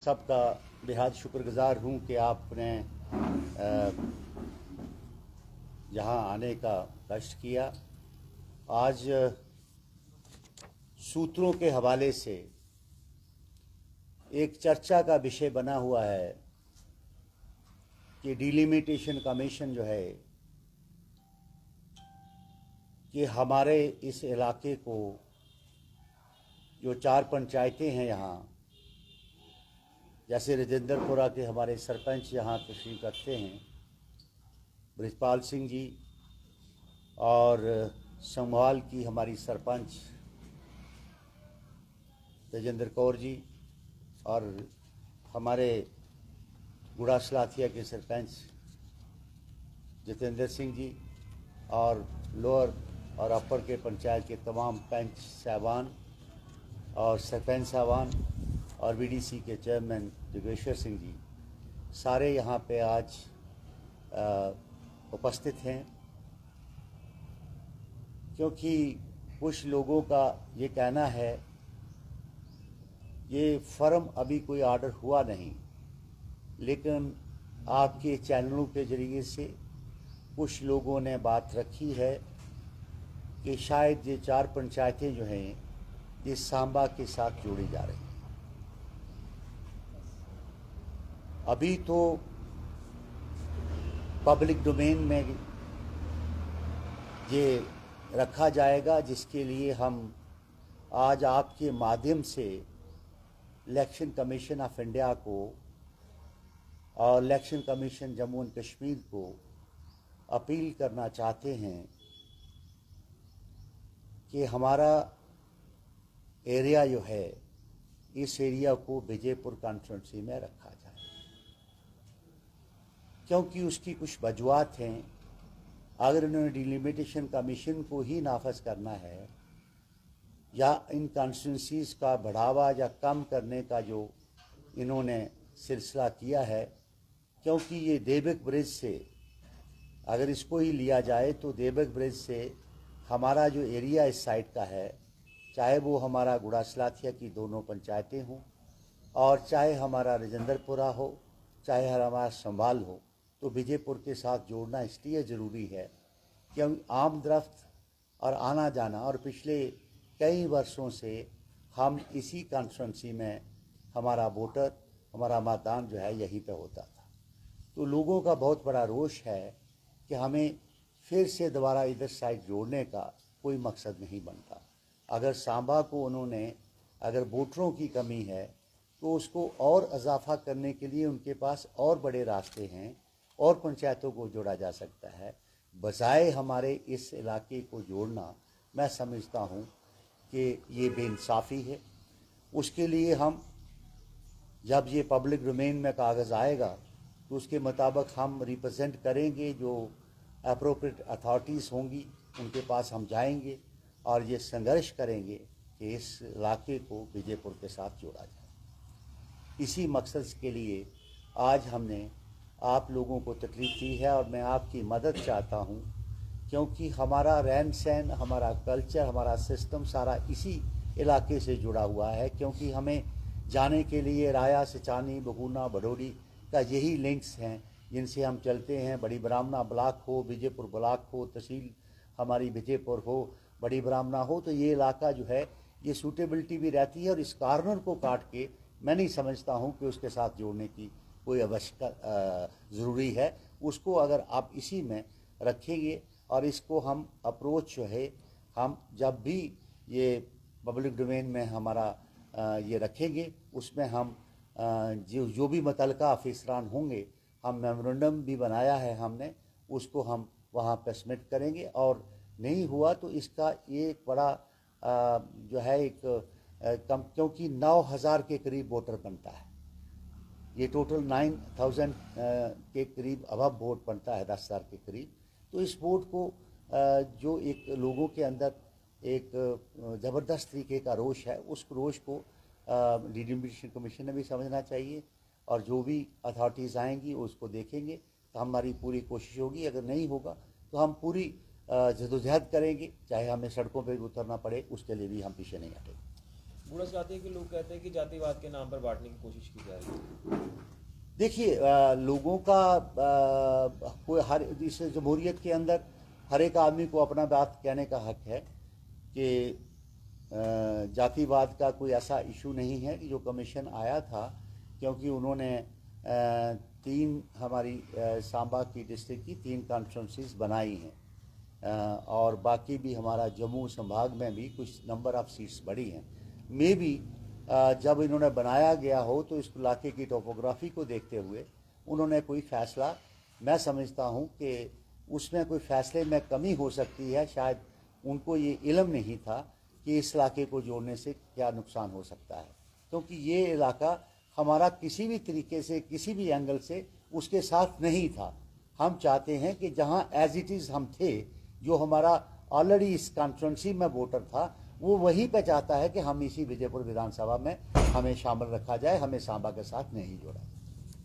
सबका बेहद शुक्रगुजार हूँ कि आपने यहाँ आने का कष्ट किया। आज सूत्रों के हवाले से एक चर्चा का विषय बना हुआ है कि डिलिमिटेशन कमीशन जो है कि हमारे इस इलाके को जो 4 पंचायतें हैं यहाँ, जैसे राजेंद्रपुरा के हमारे सरपंच यहाँ तशरीफ़ रखते हैं बृजपाल सिंह जी, और संभाल की हमारी सरपंच तेजेंद्र कौर जी, और हमारे गुड़ा सलाथिया के सरपंच जितेंद्र सिंह जी, और लोअर और अपर के पंचायत के तमाम पंच साहबान और सरपंच साहबान और बीडीसी के चेयरमैन जोगेश्वर सिंह जी, सारे यहाँ पे आज उपस्थित हैं। क्योंकि कुछ लोगों का ये कहना है ये फर्म अभी कोई ऑर्डर हुआ नहीं, लेकिन आपके चैनलों के ज़रिए से कुछ लोगों ने बात रखी है कि शायद ये 4 पंचायतें जो हैं ये सांबा के साथ जोड़ी जा रही हैं। अभी तो पब्लिक डोमेन में ये रखा जाएगा, जिसके लिए हम आज आपके माध्यम से इलेक्शन कमीशन ऑफ इंडिया को और election commission Jammu and Kashmir को अपील करना चाहते हैं कि हमारा एरिया जो है, इस एरिया को विजयपुर कॉन्स्टिट्यूंसी में रखा जाए। क्योंकि उसकी कुछ वजूहत हैं। अगर इन्होंने डिलिमिटेशन कमीशन को ही नाफज करना है या इन कॉन्स्टिट्यूंसीज़ का बढ़ावा या कम करने का जो इन्होंने सिलसिला किया है, क्योंकि ये देवक ब्रिज से अगर इसको ही लिया जाए तो देवक ब्रिज से हमारा जो एरिया इस साइड का है, चाहे वो हमारा गुड़ा सलाथिया की दोनों पंचायतें हों और चाहे हमारा राजेंद्रपुरा हो, चाहे हमारा संभाल हो, तो विजयपुर के साथ जोड़ना इसलिए ज़रूरी है क्योंकि आम दरख्त और आना जाना, और पिछले कई वर्षों से हम इसी कॉन्स्टिट्यूंसी में हमारा वोटर, हमारा मतदान जो है यहीं पे होता था। तो लोगों का बहुत बड़ा रोष है कि हमें फिर से दोबारा इधर साइड जोड़ने का कोई मकसद नहीं बनता। अगर सांबा को उन्होंने, अगर वोटरों की कमी है तो उसको और इजाफा करने के लिए उनके पास और बड़े रास्ते हैं और पंचायतों को जोड़ा जा सकता है। बजाय हमारे इस इलाके को जोड़ना, मैं समझता हूँ कि ये बेइंसाफ़ी है। उसके लिए हम जब ये पब्लिक डोमेन में कागज़ आएगा तो उसके मुताबिक हम रिप्रेजेंट करेंगे, जो अप्रोप्रिएट अथॉरिटीज़ होंगी उनके पास हम जाएंगे और ये संघर्ष करेंगे कि इस इलाके को विजयपुर के साथ जोड़ा जाए। इसी मकसद के लिए आज हमने आप लोगों को तकलीफ़ दी है और मैं आपकी मदद चाहता हूँ, क्योंकि हमारा रहन सहन, हमारा कल्चर, हमारा सिस्टम सारा इसी इलाके से जुड़ा हुआ है। क्योंकि हमें जाने के लिए राया, सिचानी, बगुना, भडोडी का यही लिंक्स हैं जिनसे हम चलते हैं। बड़ी ब्राह्मणा ब्लॉक हो, विजयपुर ब्लॉक हो, तहसील हमारी विजयपुर हो, बड़ी ब्राह्मणा हो, तो ये इलाका जो है ये सूटेबिलिटी भी रहती है। और इस कॉर्नर को काट के मैं नहीं समझता हूँ कि उसके साथ जोड़ने की कोई आवश्यकता ज़रूरी है। उसको अगर आप इसी में रखेंगे और इसको हम अप्रोच जो है, हम जब भी ये पब्लिक डोमेन में हमारा ये रखेंगे, उसमें हम जो भी मुतल्लिका अफसरान होंगे, हम मेमोरेंडम भी बनाया है हमने, उसको हम वहाँ पर सबमिट करेंगे। और नहीं हुआ तो इसका एक बड़ा जो है एक कम, क्योंकि 9,000 के करीब वोटर बनता है, ये टोटल 9,000 के करीब अबव वोट बनता है, 10,000 के करीब। तो इस वोट को जो एक लोगों के अंदर एक ज़बरदस्त तरीके का रोष है, उस रोष को डिलिमिटेशन कमीशन ने भी समझना चाहिए और जो भी अथॉरिटीज़ आएंगी उसको देखेंगे। तो हमारी पूरी कोशिश होगी, अगर नहीं होगा तो हम पूरी जद्दोजहद करेंगे, चाहे हमें सड़कों पर भी उतरना पड़े, उसके लिए भी हम पीछे नहीं हटेंगे। बूढ़ा जाति के लोग कहते हैं कि जातिवाद के नाम पर बांटने की कोशिश की जा रही है। देखिए, लोगों का कोई हर इस जमहूरियत के अंदर हर एक आदमी को अपना बात कहने का हक है कि जातिवाद का कोई ऐसा इशू नहीं है कि जो कमीशन आया था, क्योंकि उन्होंने 3 हमारी सांबा की डिस्ट्रिक्ट की 3 कॉन्स्टिट्यूंसीज बनाई हैं और बाकी भी हमारा जम्मू संभाग में भी कुछ नंबर ऑफ सीट्स बढ़ी हैं। मे भी जब इन्होंने बनाया गया हो तो इस इलाके की टोपोग्राफी को देखते हुए उन्होंने कोई फ़ैसला, मैं समझता हूं कि उसमें कोई फ़ैसले में कमी हो सकती है। शायद उनको ये इल्म नहीं था कि इस इलाके को जोड़ने से क्या नुकसान हो सकता है, क्योंकि ये इलाका हमारा किसी भी तरीके से, किसी भी एंगल से उसके साथ नहीं था। हम चाहते हैं कि जहाँ एज इट इज़ हम थे, जो हमारा ऑलरेडी इस कॉन्स्टिट्यूंसी में वोटर था, वो वहीं पे चाहता है कि हम इसी विजयपुर विधानसभा में हमें शामिल रखा जाए, हमें सांबा के साथ नहीं जोड़ा।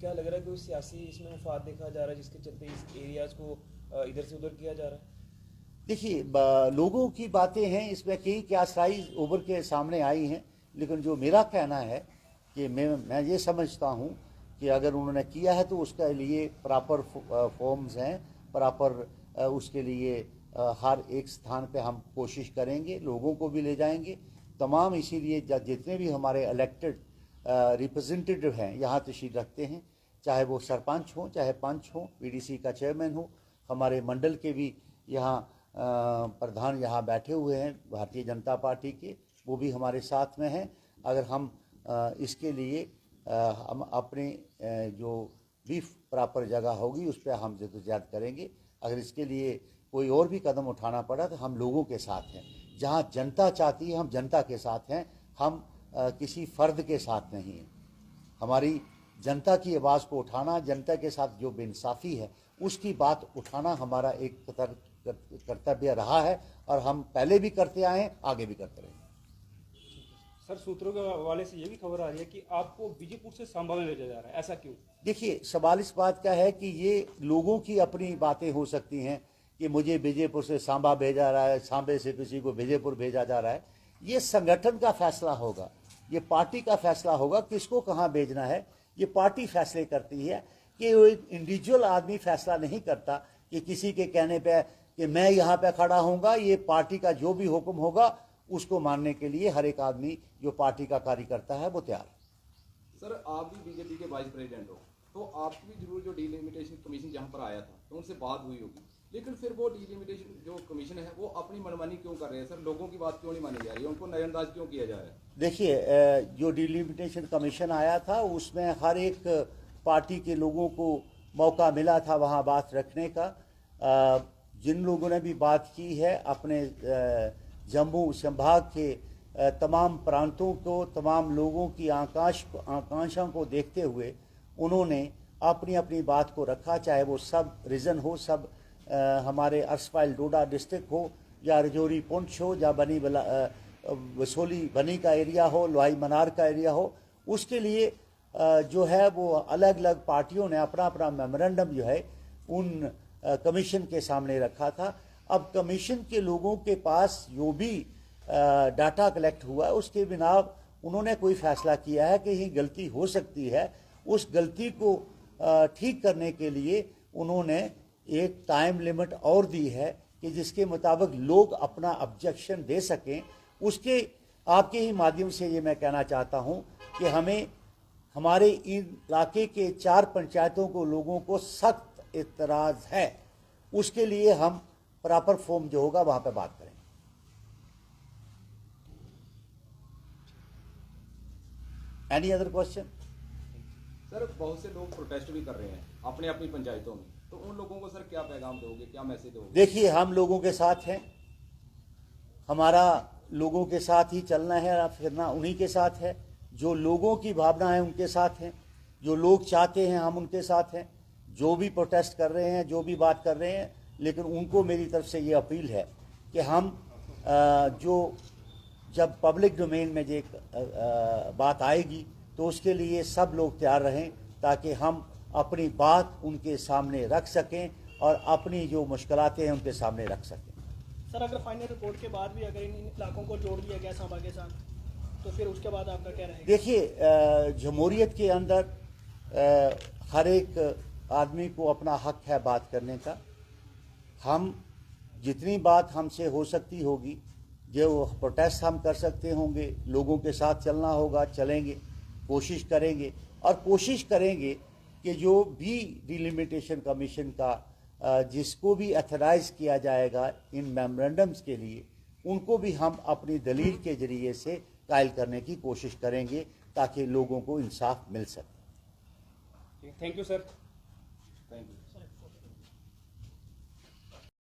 क्या लग रहा है कि कोई सियासी इसमें मुफाद देखा जा रहा है जिसके चलते इस एरियाज को इधर से उधर किया जा रहा है? देखिए, लोगों की बातें हैं, इसमें कई क्या साइज उभर के सामने आई हैं, लेकिन जो मेरा कहना है कि मैं ये समझता हूँ कि अगर उन्होंने किया है तो उसके लिए प्रॉपर फॉर्म्स हैं, प्रॉपर उसके लिए हर एक स्थान पे हम कोशिश करेंगे, लोगों को भी ले जाएंगे तमाम। इसीलिए जितने भी हमारे इलेक्टेड रिप्रेजेंटेटिव हैं यहाँ तशरीफ रखते हैं, चाहे वो सरपंच हों, चाहे पंच हों, पीडीसी का चेयरमैन हो, हमारे मंडल के भी यहाँ प्रधान यहाँ बैठे हुए हैं भारतीय जनता पार्टी के, वो भी हमारे साथ में हैं। अगर हम इसके लिए हम अपने जो भी प्रॉपर जगह होगी उस पर हम जद्दोजहद करेंगे। अगर इसके लिए कोई और भी कदम उठाना पड़ा तो हम लोगों के साथ हैं। जहाँ जनता चाहती है हम जनता के साथ हैं, हम किसी फ़र्द के साथ नहीं हैं। हमारी जनता की आवाज़ को उठाना, जनता के साथ जो बेइंसाफ़ी है उसकी बात उठाना हमारा एक कर्तव्य रहा है और हम पहले भी करते आए हैं, आगे भी करते रहेंगे। सर, सूत्रों के हवाले से ये भी खबर आ रही है कि आपको विजयपुर से सांबा में भेजा जा रहा है, ऐसा क्यों? देखिए, सवाल इस बात का है कि ये लोगों की अपनी बातें हो सकती हैं कि मुझे विजयपुर से सांबा भेजा रहा है, सांबे से किसी को विजयपुर भेजा जा रहा है। ये संगठन का फैसला होगा, ये पार्टी का फैसला होगा, किसको कहाँ भेजना है ये पार्टी फैसले करती है। कि इंडिविजुअल आदमी फैसला नहीं करता कि किसी के कहने पे कि मैं यहाँ पे खड़ा होऊंगा। ये पार्टी का जो भी हुक्म होगा उसको मानने के लिए हर एक आदमी जो पार्टी का कार्यकर्ता है वो तैयार है। सर, आप भी बीजेपी के वाइस प्रेसिडेंट हो, तो आपकी भी जरूर जो डिलिमिटेशन कमीशन जहाँ पर आया था तो उनसे बात हुई होगी, लेकिन फिर वो डिलिमिटेशन जो कमीशन है वो अपनी मनमानी क्यों कर रहे हैं? सर, लोगों की बात क्यों नहीं मानी जा रही है? उनको नजरअंदाज क्यों किया जा रहा है? देखिए, जो डिलिमिटेशन कमीशन आया था उसमें हर एक पार्टी के लोगों को मौका मिला था वहाँ बात रखने का। जिन लोगों ने भी बात की है अपने जम्मू संभाग के तमाम प्रांतों को, तमाम लोगों की आकांक्षा को देखते हुए उन्होंने अपनी अपनी बात को रखा, चाहे वो सब रीजन हो, सब हमारे अर्सपाइल डोडा डिस्ट्रिक्ट हो या रजौरी पुंछ हो या बनी वसोली बनी का एरिया हो, लोहाई मनार का एरिया हो। उसके लिए जो है वो अलग अलग पार्टियों ने अपना अपना मेमोरेंडम जो है उन कमीशन के सामने रखा था। अब कमीशन के लोगों के पास जो भी डाटा कलेक्ट हुआ है उसके बिना उन्होंने कोई फैसला किया है कि ये गलती हो सकती है। उस गलती को ठीक करने के लिए उन्होंने एक टाइम लिमिट और दी है कि जिसके मुताबिक लोग अपना ऑब्जेक्शन दे सकें। उसके आपके ही माध्यम से ये मैं कहना चाहता हूँ कि हमें हमारे इन इलाके के 4 पंचायतों को लोगों को सख्त इतराज़ है, उसके लिए हम प्रॉपर फॉर्म जो होगा वहाँ पे बात करेंगे। Any other question? सर, बहुत से लोग प्रोटेस्ट भी कर रहे हैं अपने अपनी पंचायतों में, तो उन लोगों को सर क्या पैगाम दोगे, क्या मैसेज दोगे? देखिए, हम लोगों के साथ हैं, हमारा लोगों के साथ ही चलना है, फिरना उन्हीं के साथ है। जो लोगों की भावना है उनके साथ हैं, जो लोग चाहते हैं हम उनके साथ हैं। जो भी प्रोटेस्ट कर रहे हैं, जो भी बात कर रहे हैं, लेकिन उनको मेरी तरफ से ये अपील है कि हम जो जब पब्लिक डोमेन में जो बात आएगी तो उसके लिए सब लोग तैयार रहें ताकि हम अपनी बात उनके सामने रख सकें और अपनी जो मुश्किलातें हैं उनके सामने रख सकें। सर, अगर फाइनल रिपोर्ट के बाद भी अगर इन इलाकों को जोड़ दिया गया सांबा के साथ तो फिर उसके बाद आपका क्या रहेगा? देखिए, जमहूरियत के अंदर हर एक आदमी को अपना हक है बात करने का। हम जितनी बात हमसे हो सकती होगी, जो प्रोटेस्ट हम कर सकते होंगे, लोगों के साथ चलना होगा, चलेंगे, कोशिश करेंगे। और कोशिश करेंगे कि जो भी डिलिमिटेशन कमीशन का जिसको भी अथराइज किया जाएगा इन मेमोरेंडम्स के लिए, उनको भी हम अपनी दलील के जरिए से कायल करने की कोशिश करेंगे ताकि लोगों को इंसाफ मिल सके। Thank you sir. Thank you.